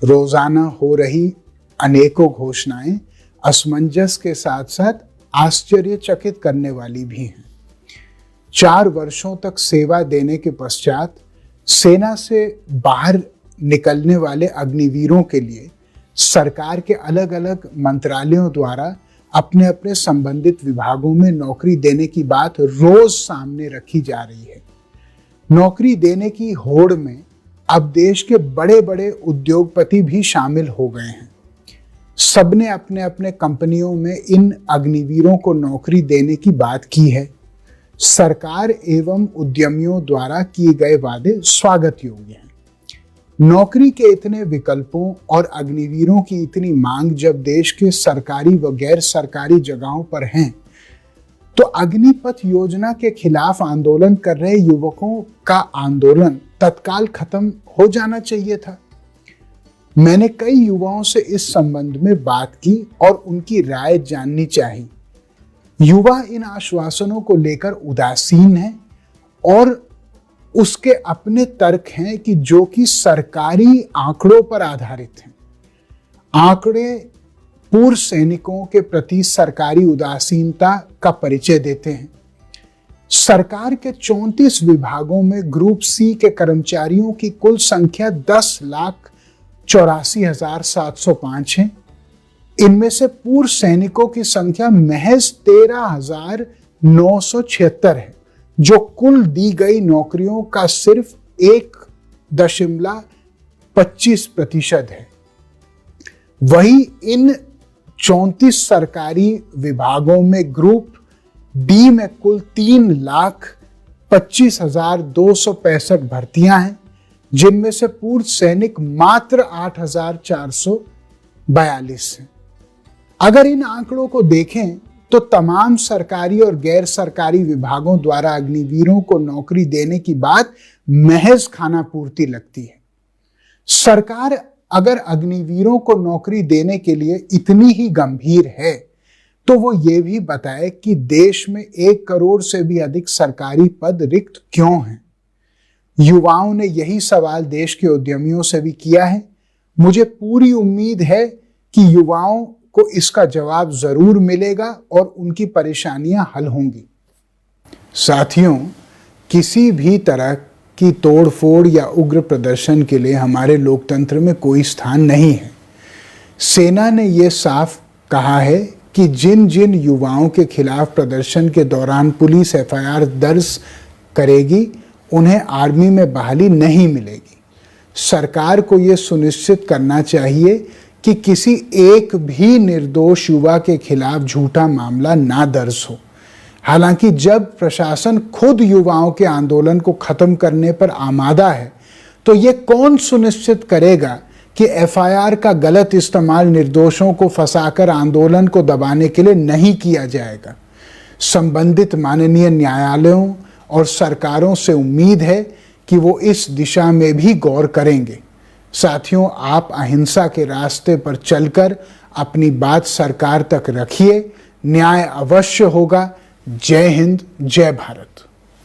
रोजाना हो रही अनेकों घोषणाएं असमंजस के साथ साथ आश्चर्यचकित करने वाली भी हैं। 4 वर्षों तक सेवा देने के पश्चात सेना से बाहर निकलने वाले अग्निवीरों के लिए सरकार के अलग अलग मंत्रालयों द्वारा अपने अपने संबंधित विभागों में नौकरी देने की बात रोज सामने रखी जा रही है। नौकरी देने की होड़ में अब देश के बड़े बड़े उद्योगपति भी शामिल हो गए हैं। सबने अपने अपने कंपनियों में इन अग्निवीरों को नौकरी देने की बात की है। सरकार एवं उद्यमियों द्वारा किए गए वादे स्वागत योग्य हैं। नौकरी के इतने विकल्पों और अग्निवीरों की इतनी मांग जब देश के सरकारी व गैर सरकारी जगहों पर हैं, तो अग्निपथ योजना के खिलाफ आंदोलन कर रहे युवकों का आंदोलन तत्काल खत्म हो जाना चाहिए था। मैंने कई युवाओं से इस संबंध में बात की और उनकी राय जाननी चाहिए। युवा इन आश्वासनों को लेकर उदासीन हैं और उसके अपने तर्क हैं कि जो कि सरकारी आंकड़ों पर आधारित हैं। आंकड़े पूर्व सैनिकों के प्रति सरकारी उदासीनता का परिचय देते हैं। सरकार के 34 विभागों में ग्रुप सी के कर्मचारियों की कुल संख्या 10,84,705 है। इनमें से पूर्व सैनिकों की संख्या महज 13,976 है, जो कुल दी गई नौकरियों का सिर्फ 1.25% है। वहीं इन 34 सरकारी विभागों में ग्रुप डी में कुल 3,25,265 भर्तियां हैं, जिनमें से पूर्व सैनिक मात्र 8,442 हैं। अगर इन आंकड़ों को देखें तो तमाम सरकारी और गैर सरकारी विभागों द्वारा अग्निवीरों को नौकरी देने की बात महज खाना पूर्ति लगती है। सरकार अगर अग्निवीरों को नौकरी देने के लिए इतनी ही गंभीर है तो वो ये भी बताए कि देश में 1 करोड़ से भी अधिक सरकारी पद रिक्त क्यों हैं। युवाओं ने यही सवाल देश के उद्यमियों से भी किया है। मुझे पूरी उम्मीद है कि युवाओं को इसका जवाब जरूर मिलेगा और उनकी परेशानियां हल होंगी। साथियों, किसी भी तरह की तोड़फोड़ या उग्र प्रदर्शन के लिए हमारे लोकतंत्र में कोई स्थान नहीं है। सेना ने यह साफ कहा है कि जिन जिन युवाओं के खिलाफ प्रदर्शन के दौरान पुलिस एफआईआर दर्ज करेगी, उन्हें आर्मी में बहाली नहीं मिलेगी। सरकार को यह सुनिश्चित करना चाहिए कि किसी एक भी निर्दोष युवा के खिलाफ झूठा मामला ना दर्ज हो। हालांकि जब प्रशासन खुद युवाओं के आंदोलन को खत्म करने पर आमादा है, तो ये कौन सुनिश्चित करेगा कि एफआईआर का गलत इस्तेमाल निर्दोषों को फंसाकर आंदोलन को दबाने के लिए नहीं किया जाएगा। संबंधित माननीय न्यायालयों और सरकारों से उम्मीद है कि वो इस दिशा में भी गौर करेंगे। साथियों, आप अहिंसा के रास्ते पर चलकर अपनी बात सरकार तक रखिए। न्याय अवश्य होगा। जय हिंद, जय भारत।